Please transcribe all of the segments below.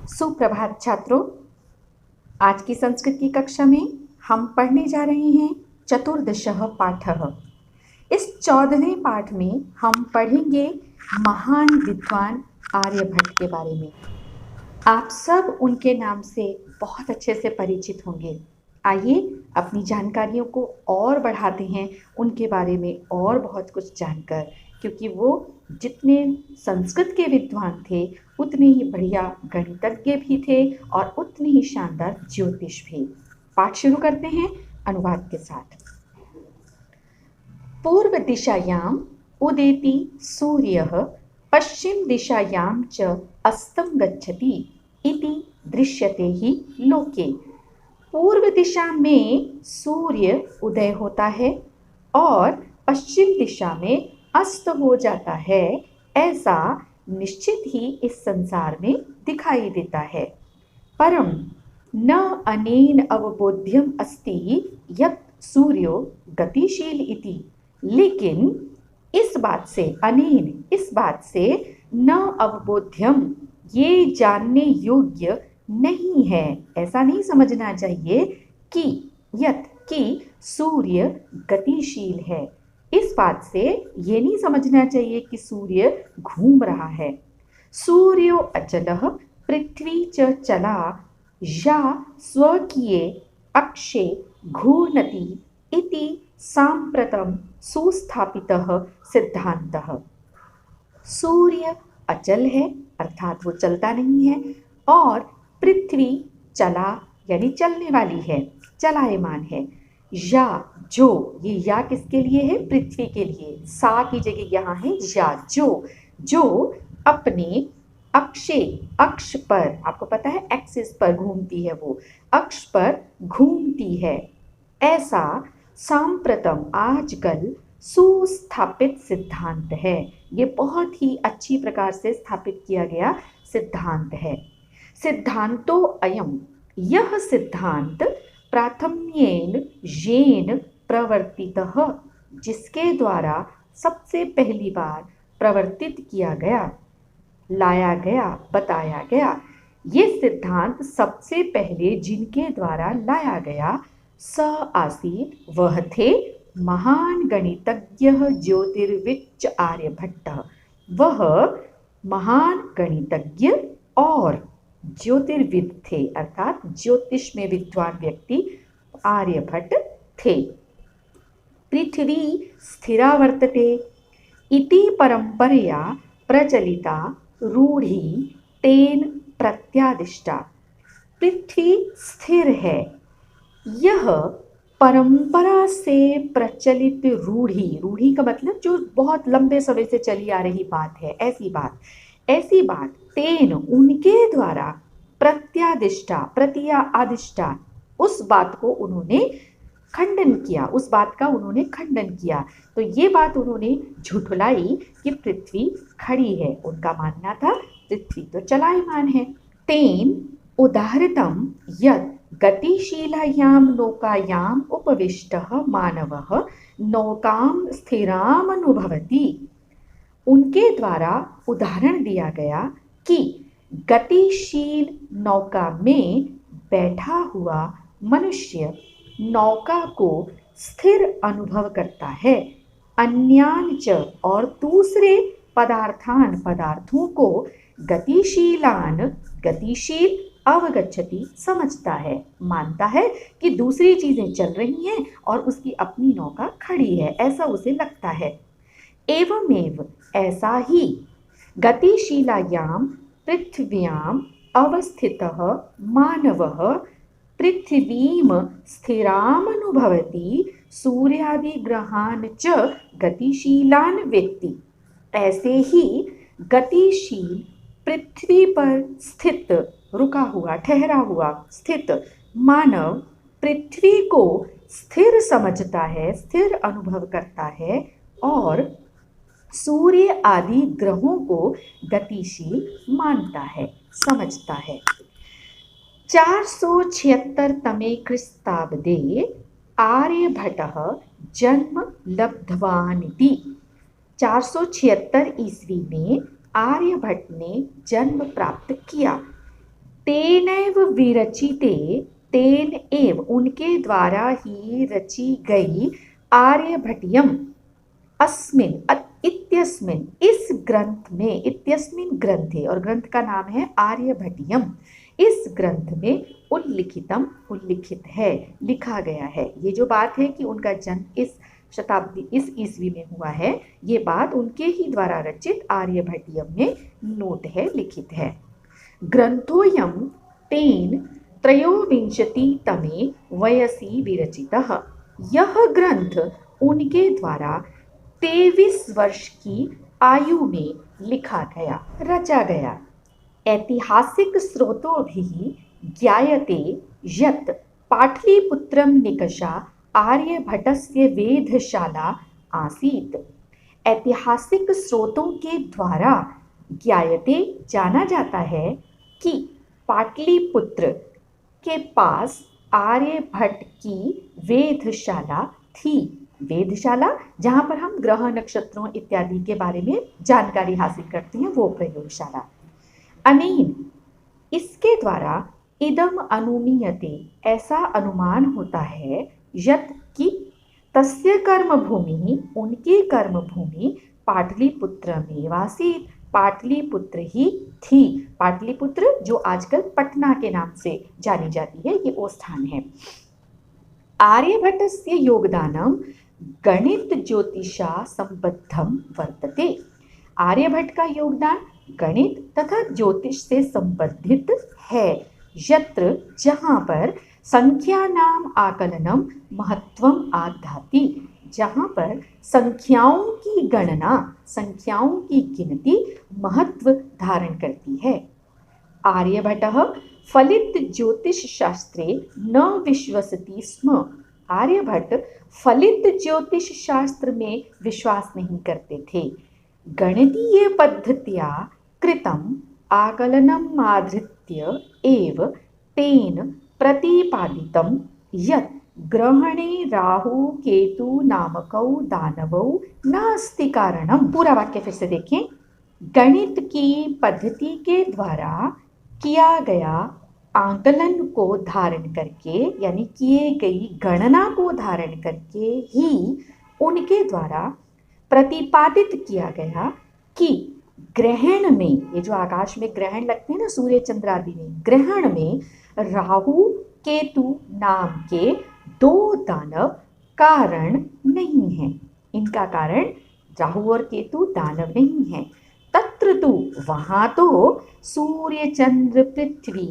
सुप्रभात छात्रों। आज की संस्कृत की कक्षा में हम पढ़ने जा रहे हैं चतुर्दशः पाठः। इस 14वें पाठ में हम पढ़ेंगे महान विद्वान आर्यभट्ट के बारे में। आप सब उनके नाम से बहुत अच्छे से परिचित होंगे। आइए अपनी जानकारियों को और बढ़ाते हैं उनके बारे में और बहुत कुछ जानकर, क्योंकि वो जितने संस्कृत के विद्वान थे उतने ही बढ़िया गणितज्ञ भी थे और उतने ही शानदार ज्योतिष भी। पाठ शुरू करते हैं अनुवाद के साथ। पूर्व दिशायाम उदेति सूर्यः पश्चिम दिशायाम च अस्तं गच्छति इति दृश्यते ही लोके। पूर्व दिशा में सूर्य उदय होता है और पश्चिम दिशा में अस्त हो जाता है, ऐसा निश्चित ही इस संसार में दिखाई देता है। परम न अनेन अवबोध्यम अस्ति यत् सूर्यो गतिशील इति। लेकिन इस बात से इस बात से न अवबोध्यम, ये जानने योग्य नहीं है, ऐसा नहीं समझना चाहिए कि सूर्य गतिशील है। इस बात से ये नहीं समझना चाहिए कि सूर्य घूम रहा है। सूर्यो अचलः पृथ्वी च चला या स्वकीये अक्षे घूर्णति इति सांप्रतम सुस्थापितः सिद्धांतः। सूर्य अचल है अर्थात वो चलता नहीं है, और पृथ्वी चला यानी चलने वाली है, चलायमान है। या जो, ये या किसके लिए है? पृथ्वी के लिए। सा की जगह यहाँ है या। जो अपने अक्ष पर, आपको पता है एक्सिस पर घूमती है, वो अक्ष पर घूमती है, ऐसा सांप्रतम आजकल सुस्थापित सिद्धांत है। ये बहुत ही अच्छी प्रकार से स्थापित किया गया सिद्धांत है। सिद्धांतो अयम, यह सिद्धांत प्राथम्येन येन प्रवर्तितः, जिसके द्वारा सबसे पहली बार प्रवर्तित किया गया, लाया गया, बताया गया। ये सिद्धांत सबसे पहले जिनके द्वारा लाया गया स आसीत, वह थे महान गणितज्ञ ज्योतिर्विच्च आर्यभट्ट। वह महान गणितज्ञ और ज्योतिर्विद थे, अर्थात ज्योतिष में विद्वान व्यक्ति आर्यभट्ट थे। पृथ्वी स्थिरा वर्तते इति परंपरया प्रचलिता रूढ़ी तेन प्रत्यादिष्टा। पृथ्वी स्थिर है, यह परंपरा से प्रचलित रूढ़ी का मतलब जो बहुत लंबे समय से चली आ रही बात है, ऐसी बात तेन, उनके द्वारा, प्रत्या आदिष्टा, उस बात को उन्होंने खंडन किया, उस बात का उन्होंने खंडन किया। तो ये बात उन्होंने झुठलाई कि पृथ्वी खड़ी है। उनका मानना था पृथ्वी तो चलायमान है। तेन उदाहृतम यत् गतिशीलायां नौकायां उपविष्टः मानवः नौकां स्थिराम अनुभवति। उनके द्वारा उदाहरण दिया गया कि गतिशील नौका में बैठा हुआ मनुष्य नौका को स्थिर अनुभव करता है। अन्यान च, और दूसरे पदार्थों को गतिशील अवगच्छति, समझता है, मानता है कि दूसरी चीजें चल रही हैं और उसकी अपनी नौका खड़ी है, ऐसा उसे लगता है। एवमेव, ऐसा ही, गतिशीलायां पृथिव्याम अवस्थितः मानवः पृथ्वीम स्थिराम अनुभवति सूर्यादि ग्रहान च गतिशीलान वेत्ति। ऐसे ही गतिशील पृथ्वी पर स्थित, रुका हुआ, ठहरा हुआ, स्थित मानव पृथ्वी को स्थिर समझता है, स्थिर अनुभव करता है, और सूर्य आदि ग्रहों को गतिशील मानता है, समझता है। 476 ख्रीस्ताब्दे आर्यभट्टः जन्म लब्धवानिति। 476 ईस्वी में आर्यभट्ट ने जन्म प्राप्त किया। तेनैव विरचिते, तेन एव उनके द्वारा ही रची गई आर्यभट्टियम अस्मिन इत्यस्मिन इस ग्रंथ में, इत्यस्मिन ग्रंथे, और ग्रंथ का नाम है आर्यभट्टियम, इस ग्रंथ में उल्लिखितम उल्लिखित है, लिखा गया है। ये जो बात है कि उनका जन्म इस शताब्दी, इस ईस्वी में हुआ है, ये बात उनके ही द्वारा रचित आर्यभट्टियम में नोट है, लिखित है। ग्रंथोऽयं तेन त्रयोविंशतितमे वयसि विरचितः। यह ग्रंथ उनके द्वारा 23 वर्ष की आयु में लिखा गया, रचा गया। ऐतिहासिक स्रोतोभिः ज्ञायते यत् पाटलिपुत्रं निकषा आर्यभट्टस्य वेधशाला आसीत्। ऐतिहासिक स्रोतों के द्वारा ज्ञायते, जाना जाता है कि पाटलिपुत्र के पास आर्यभट्ट की वेधशाला थी। वेधशाला जहाँ पर हम ग्रह नक्षत्रों इत्यादि के बारे में जानकारी हासिल करते हैं, वो प्रयोगशाला। अनेन, इसके द्वारा इदम अनुमीयते, ऐसा अनुमान होता है, यत् कि तस्य कर्मभूमि, उनकी कर्मभूमि पाटलिपुत्रमेवासीत्, पाटलिपुत्र ही थी। पाटलिपुत्र जो आजकल पटना के नाम से जानी जाती है, ये वो स्थान है। आर्यभट्टस्य योगदानम गणित ज्योतिषा संबद्धम वर्तते। आर्यभट्ट का योगदान गणित तथा ज्योतिष से संबंधित है। यत्र, जहाँ पर संख्यानाम आकलनम महत्वम आधाति, जहाँ पर संख्याओं की गणना, संख्याओं की गिनती महत्व धारण करती है। आर्यभट्टः फलित ज्योतिष शास्त्रे न विश्वसति स्म। आर्यभट्ट फलित ज्योतिष शास्त्र में विश्वास नहीं करते थे। गणितीय पद्धत्या कृतम आकलनम आधृत्य एव तेन प्रतिपादितम यत् ग्रहणे राहु केतु नामकौ दानवौ नास्ति कारणम। पूरा वाक्य फिर से देखें। गणित की पद्धति के द्वारा किया गया आकलन को धारण करके, यानी किए गई गणना को धारण करके ही उनके द्वारा प्रतिपादित किया गया कि ग्रहण में, ये जो आकाश में ग्रहण लगते हैं ना सूर्य चंद्र आदि में, ग्रहण में राहु केतु नाम के 2 दानव कारण नहीं है। इनका कारण राहु और केतु दानव नहीं है। तत्र तु, वहाँ तो सूर्य चंद्र पृथ्वी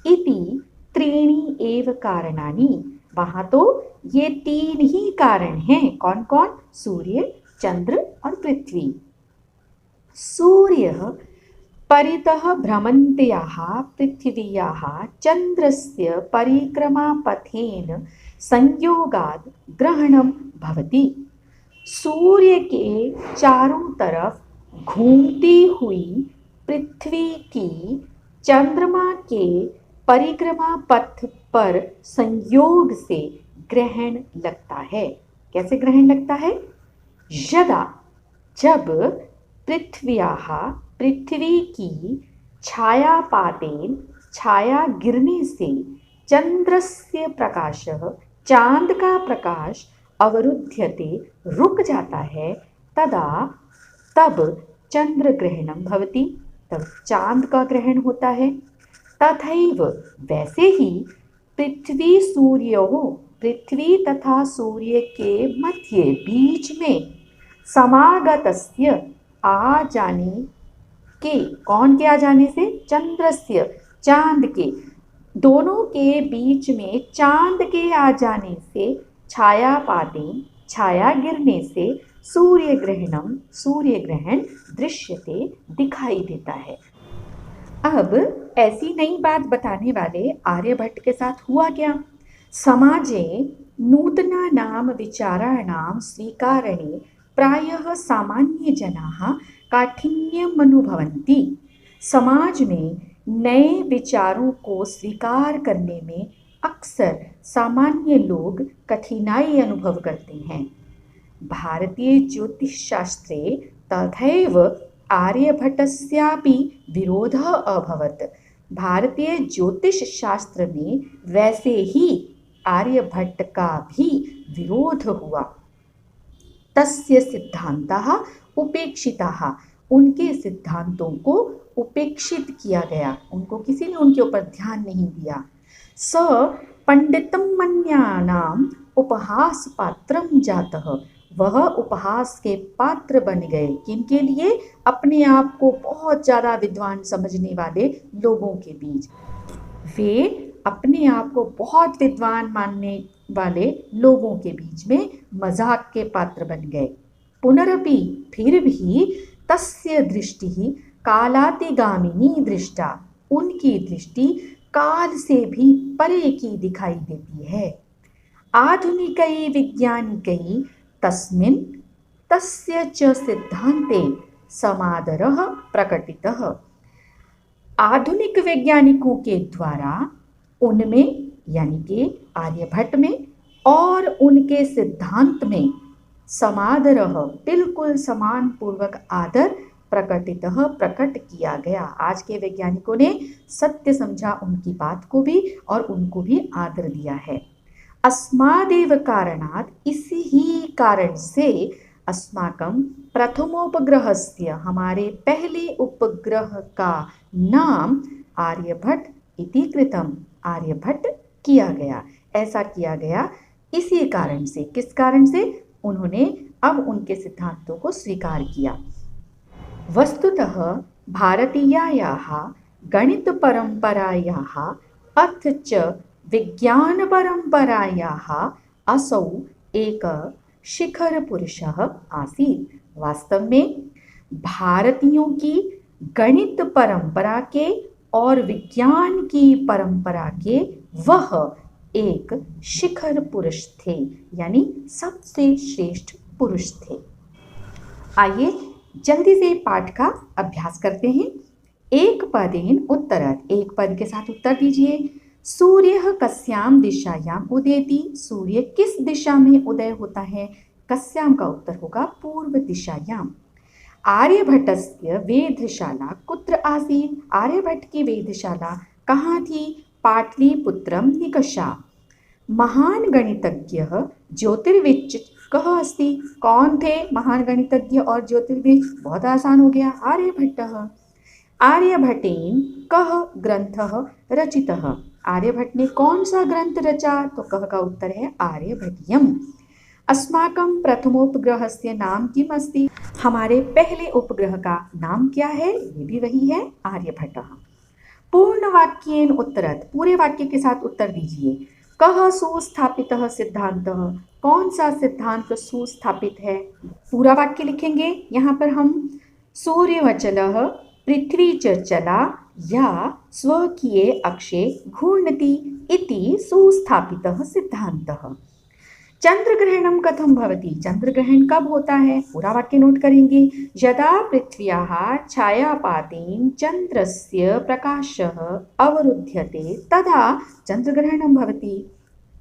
इति 3 एव कारणानि, वहाँ तो ये 3 ही कारण हैं। कौन कौन? सूर्य, चंद्र और पृथ्वी। सूर्यः परितः भ्रमन्त्याः पृथिव्याः चन्द्रस्य परिक्रमापथेन संयोगात् ग्रहणं भवति। सूर्य के चारों तरफ घूमती हुई पृथ्वी की चंद्रमा के परिक्रमा पथ पर संयोग से ग्रहण लगता है। कैसे ग्रहण लगता है? यदा, जब पृथ्व्याः, पृथ्वी की छायापातेन, छाया गिरने से चंद्रस्य प्रकाशः, चांद का प्रकाश अवरुध्यते, रुक जाता है, तदा, तब चंद्र ग्रहणम भवति, तब चांद का ग्रहण होता है। तथैव, वैसे ही पृथ्वी सूर्योः, पृथ्वी तथा सूर्य के मध्य, बीच में समागतस्य, आ जाने के, कौन के आ जाने से? चंद्रस्य, चांद के, दोनों के बीच में चांद के आ जाने से, छायापातेन, छाया गिरने से सूर्य ग्रहणम, सूर्य ग्रहण दृश्यते, दिखाई देता है। अब ऐसी नई बात बताने वाले आर्यभट्ट के साथ हुआ क्या? समाजे नूतनानां विचाराणां स्वीकारणे प्रायः सामान्य जनाः काठिन्यम् अनुभवन्ति। समाज में नए विचारों को स्वीकार करने में अक्सर सामान्य लोग कठिनाई अनुभव करते हैं। भारतीय ज्योतिष शास्त्रे तथैव आर्यभट्टस्यापि विरोधः अभवत्। भारतीय ज्योतिष शास्त्र में वैसे ही आर्यभट्ट का भी विरोध हुआ। तस्य सिद्धांताः उपेक्षिताः, उनके सिद्धांतों को उपेक्षित किया गया, उनको किसी ने उनके ऊपर ध्यान नहीं दिया। स पंडितम मन्यानाम उपहास पात्रम जातः, वह उपहास के पात्र बन गए। किनके लिए? अपने आप को बहुत ज़्यादा विद्वान समझने वाले लोगों के बीच। वे अपने आप को बहुत विद्वान मानने वाले लोगों के बीच में मजाक के पात्र बन गए। पुनरपि, फिर भी तस्य दृष्टि कालातिगामिनी दृष्टा, उनकी दृष्टि काल से भी परे की दिखाई देती है। आधुनिकै विज्ञानिकै तस्मिन् तस्य च सिद्धान्ते समादरः प्रकटितः, आधुनिक वैज्ञानिकों के द्वारा उनमें यानी कि आर्यभट्ट में और उनके सिद्धांत में समादरः, बिल्कुल समान पूर्वक आदर, प्रकटितः, प्रकट किया गया। आज के वैज्ञानिकों ने सत्य समझा उनकी बात को भी और उनको भी आदर दिया है। अस्मादेव कारणात्, इसी ही कारण से, अस्माकं प्रथमोपग्रहस्य, हमारे पहले उपग्रह का नाम आर्यभट्ट इति कृतम्, आर्यभट्ट किया गया। ऐसा किया गया इसी कारण से। किस कारण से? उन्होंने अब उनके सिद्धांतों को स्वीकार किया। वस्तुतः भारतीयायाः गणितपरम्परायाः अथ च विज्ञानपरम्परायाः असौ एक शिखर पुरुषः आसीत्। वास्तव में भारतीयों की गणित परंपरा के और विज्ञान की परंपरा के वह एक शिखर पुरुष थे, यानी सबसे श्रेष्ठ पुरुष थे। आइए जल्दी से पाठ का अभ्यास करते हैं। एक पदेन उत्तरत्, एक पद के साथ उत्तर दीजिए। सूर्यः कस्यां दिशायां उदेति, सूर्य किस दिशा में उदय होता है? कस्यां का उत्तर होगा पूर्व दिशायां। आर्यभट्टस्य वेधशाला कुत्र आसीत्, आर्यभट्ट की वेधशाला कहाँ थी? पाटलिपुत्रम निकषा। महान गणितज्ञ ज्योतिर्विद कः अस्ति, कौन थे महान गणितज्ञ और ज्योतिर्विद? बहुत आसान हो गया, आर्यभट्टः। आर्यभट्टेन कः ग्रंथः रचितः, आर्यभट्ट ने कौन सा ग्रंथ रचा? तो कः का उत्तर है आर्यभट्टियम्। अस्माकं प्रथमोपग्रहस्य नाम किम् अस्ति, हमारे पहले उपग्रह का नाम क्या है? ये भी वही है, आर्यभट्टः। पूर्ण वाक्येन उत्तरत्, पूरे वाक्य के साथ उत्तर दीजिए। कः सुस्थापितः सिद्धांतः, कौन सा सिद्धांत सुस्थापित है? पूरा वाक्य लिखेंगे। यहाँ पर हम सूर्यवचलः पृथ्वी च चला या स्वकीये अक्षे घूर्णति इति सुस्थापितः सिद्धांतः। चंद्रग्रहणं कथं भवति, चंद्रग्रहण कब होता है? पूरा वाक्य नोट करेंगे। यदा पृथ्व्याः छायापातेन चंद्रस्य प्रकाशः अवरुध्यते तदा चंद्रग्रहणं भवति।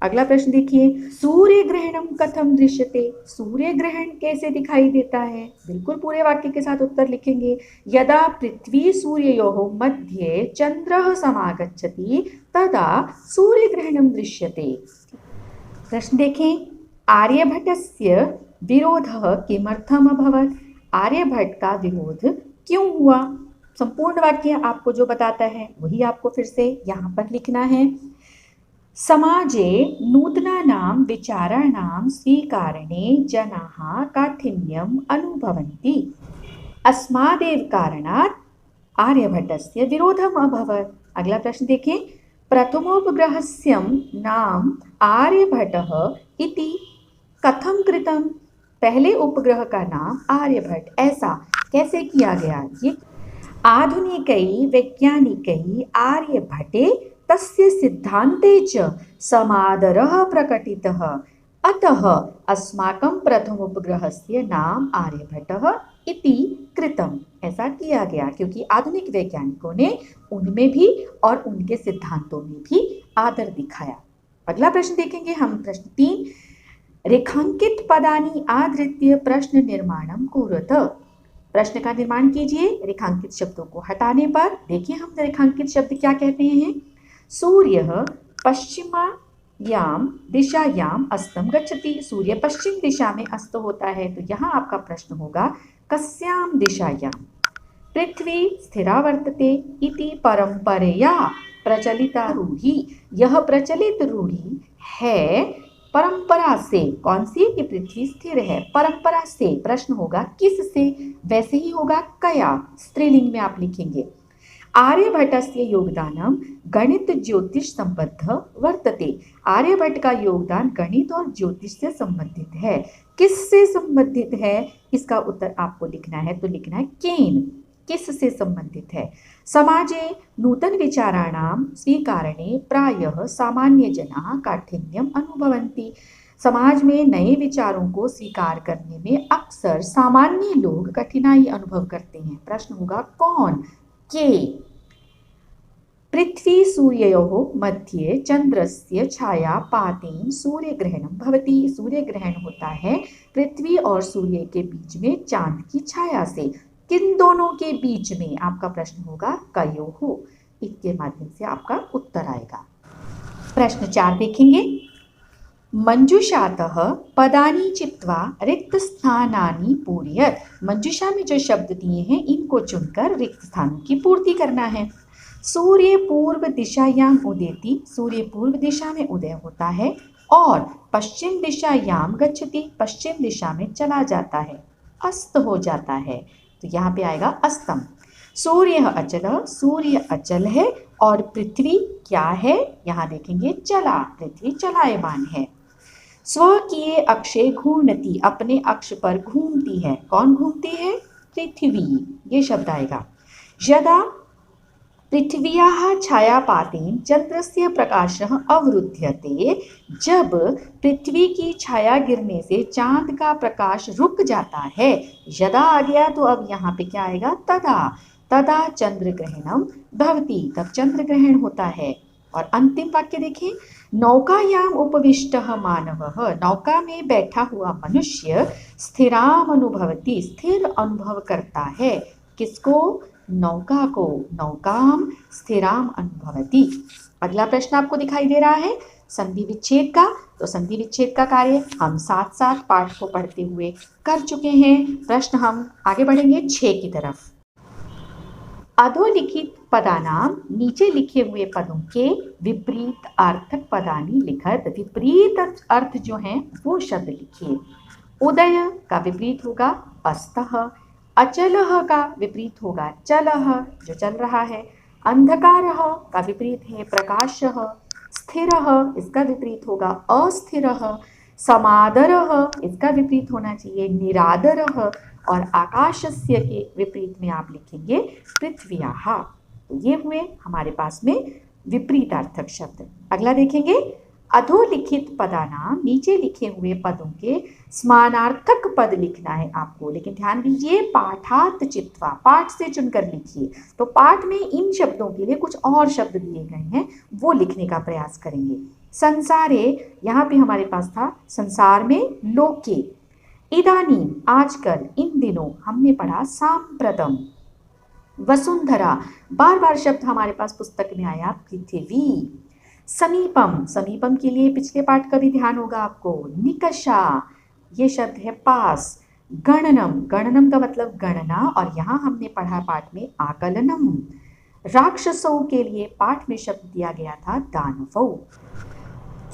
अगला प्रश्न देखिए, सूर्य ग्रहणं कथं दृश्यते, सूर्य ग्रहण कैसे दिखाई देता है? बिल्कुल पूरे वाक्य के साथ उत्तर लिखेंगे। यदा पृथ्वी सूर्ययोः मध्ये चंद्रः समागच्छति तदा सूर्य ग्रहणं दृश्यते। प्रश्न देखें, आर्यभट्टस्य विरोधः किमर्थम् अभवत्, आर्यभट्ट का विरोध क्यों हुआ? संपूर्ण वाक्य आपको जो बताता है वही आपको फिर से यहाँ पर लिखना है। समाजे नूतनानां विचाराणां स्वीकारणे जनाः काठिन्यम् अनुभवन्ति। अस्मादेव कारणात् आर्यभट्टस्य विरोधम् अभवत्। अगला प्रश्न देखें, प्रथमोपग्रहस्य नाम आर्यभट्टः इति कथं कृतं, पहले उपग्रह का नाम आर्यभट्ट ऐसा कैसे किया गया? ये आधुनिकै वैज्ञानिकै आर्यभट्टे तस्य सिद्धान्ते च समादरः प्रकटितः, अतः अस्माकं प्रथमोपग्रहस्य नाम आर्यभट्टः इति कृतम्। ऐसा किया गया क्योंकि आधुनिक वैज्ञानिकों ने उनमें भी और उनके सिद्धांतों में भी आदर दिखाया। अगला प्रश्न देखेंगे हम, प्रश्न 3। रेखांकित पदानि आधृत्य प्रश्न निर्माणं कुरुत। प्रश्न का निर्माण कीजिए रेखांकित शब्दों को हटाने पर। देखिए हम रेखांकित शब्द क्या कहते हैं। सूर्यः पश्चिमायां दिशायाम अस्तं गच्छति। सूर्य पश्चिम दिशा में अस्त होता है। तो यहाँ आपका प्रश्न होगा कस्यां दिशायां। पृथ्वी स्थिरा वर्तते इति परंपरया प्रचलिता रूढ़ी। यह प्रचलित रूढ़ी है परंपरा से। कौन सी? कि पृथ्वी स्थिर है। परंपरा से प्रश्न होगा किस से? वैसे ही होगा कया, स्त्रीलिंग में आप लिखेंगे। आर्यभट्टस्य योगदानम गणित ज्योतिष संबद्ध वर्तते। आर्यभट्ट का योगदान गणित और ज्योतिष से संबंधित है। किससे संबंधित है? इसका उत्तर आपको लिखना है, तो लिखना है केन। किससे संबंधित है? समाजे नूतन विचाराणां स्वीकारणे प्रायः सामान्य जनाः काठिन्यम अनुभवन्ति। समाज में नए विचारों को स्वीकार करने में अक्सर सामान्य लोग कठिनाई अनुभव करते हैं। प्रश्न होगा कौन? के। पृथ्वी सूर्ययोः मध्ये चंद्रस्य छायापातेन सूर्यग्रहणं भवति। सूर्यग्रहण होता है पृथ्वी और सूर्य के बीच में चांद की छाया से। किन दोनों के बीच में? आपका प्रश्न होगा कयोः। इसके माध्यम से आपका उत्तर आएगा। प्रश्न 4 देखेंगे। मंजूषातः पदानि चित्वा रिक्त स्थानानि पूरयत। मंजूषा में जो शब्द दिए हैं इनको चुनकर रिक्त स्थानों की पूर्ति करना है। सूर्य पूर्व दिशायां उदेति। सूर्य पूर्व दिशा में उदय होता है। और पश्चिम दिशायां गच्छति। पश्चिम दिशा में चला जाता है, अस्त हो जाता है। तो यहाँ पे आएगा अस्तम। सूर्य अचल। सूर्य अचल है और पृथ्वी क्या है? यहाँ देखेंगे चला। पृथ्वी चलायमान है। स्वकीय अक्षे घूर्णति। अपने अक्ष पर घूमती है। कौन घूमती है? पृथ्वी। ये शब्द आएगा। यदा पृथ्व्याः छायापातेन चंद्रस्य प्रकाशः अवरुध्यते। जब पृथ्वी की छाया गिरने से चांद का प्रकाश रुक जाता है। यदा आ गया तो अब यहाँ पे क्या आएगा? तदा। तदा चंद्रग्रहणम भवति। तब चंद्र ग्रहण होता है। और अंतिम वाक्य देखें। नौकायाम उपविष्टः मानवः। नौका में बैठा हुआ मनुष्य स्थिराम अनुभवति। स्थिर अनुभव करता है। किसको? नौका को। नौकाम स्थिराम अनुभवति। अगला प्रश्न आपको दिखाई दे रहा है संधि विच्छेद का। तो संधि विच्छेद का कार्य हम साथ साथ पाठ को पढ़ते हुए कर चुके हैं। प्रश्न हम आगे बढ़ेंगे 6 की तरफ। अधोलिखित पदानाम। नीचे लिखे हुए पदों के विपरीत अर्थक पदानी लिखत। विपरीत अर्थ जो हैं वो शब्द लिखिए। उदय का विपरीत होगा अस्तः। अचलः का विपरीत होगा चलः, जो चल रहा है। अंधकारः का विपरीत है प्रकाशः। स्थिरः इसका विपरीत होगा अस्थिरः। समादरः इसका विपरीत होना चाहिए निरादरः। और आकाशस्य के विपरीत में आप लिखेंगे पृथ्व्याः। तो ये हुए हमारे पास में विपरीतार्थक शब्द। अगला देखेंगे। अधोलिखित पदानाम। नीचे लिखे हुए पदों के समानार्थक पद लिखना है आपको। लेकिन ध्यान दीजिए पाठात चित्वा। पाठ से चुनकर लिखिए। तो पाठ में इन शब्दों के लिए कुछ और शब्द दिए गए हैं, वो लिखने का प्रयास करेंगे। संसारे, यहाँ पे हमारे पास था संसार में। लोके, इदानीम आजकल, इन दिनों हमने पढ़ा सांप्रतम। वसुंधरा, बार बार शब्द हमारे पास पुस्तक में आया पृथ्वी। समीपम, समीपम के लिए पिछले पाठ का भी ध्यान होगा आपको। निकषा, ये शब्द है पास। गणनम, गणनम का मतलब गणना। और यहाँ हमने पढ़ा पाठ में आकलनम। राक्षसों के लिए पाठ में शब्द दिया गया था दानवौ।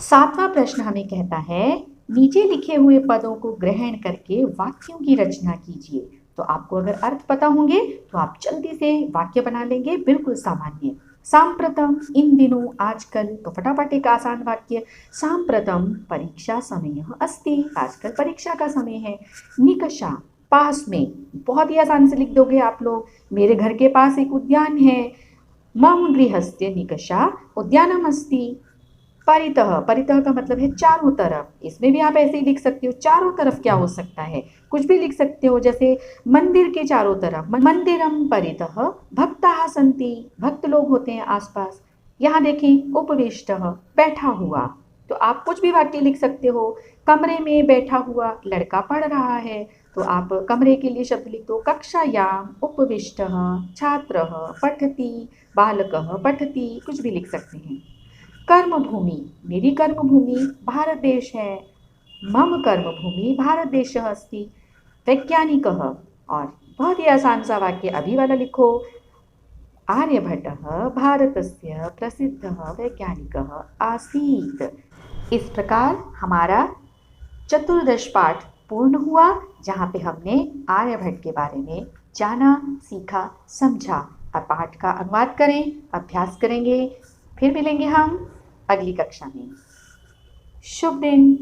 7वां प्रश्न हमें कहता है नीचे लिखे हुए पदों को ग्रहण करके वाक्यों की रचना कीजिए। तो आपको अगर अर्थ पता होंगे तो आप जल्दी से वाक्य बना लेंगे, बिल्कुल सामान्य। सांप्रतम, इन दिनों, आजकल। तो फटाफट एक आसान वाक्य। सांप्रतम परीक्षा समय अस्ति। आजकल परीक्षा का समय है। निकषा, पास में। बहुत ही आसान से लिख दोगे आप लोग। मेरे घर के पास एक उद्यान है। मम गृहस्य निकषा उद्यानम अस्ति। परितः, परितः का मतलब है चारों तरफ। इसमें भी आप ऐसे ही लिख सकते हो। चारों तरफ क्या हो सकता है? कुछ भी लिख सकते हो, जैसे मंदिर के चारों तरफ। मंदिरम परितः भक्ताः सन्ति। भक्त लोग होते हैं आसपास। यहाँ देखें उपविष्टः, बैठा हुआ। तो आप कुछ भी वाक्य लिख सकते हो। कमरे में बैठा हुआ लड़का पढ़ रहा है, तो आप कमरे के लिए शब्द लिख दो कक्षायाम उपविष्टः छात्रः पठति, बालकः पठति, कुछ भी लिख सकते हैं। कर्मभूमि, मेरी कर्मभूमि भारत देश है। मम कर्मभूमि भारत देशः अस्ति। वैज्ञानिकः, और बहुत ही आसान सा वाक्य अभी वाला लिखो, आर्यभट्टः भारतस्य प्रसिद्धः वैज्ञानिकः आसीत्। इस प्रकार हमारा चतुर्दश पाठ पूर्ण हुआ, जहाँ पे हमने आर्यभट्ट के बारे में जाना, सीखा, समझा। अब पाठ का अनुवाद करें, अभ्यास करेंगे। फिर मिलेंगे हम अगली कक्षा में। शुभ दिन।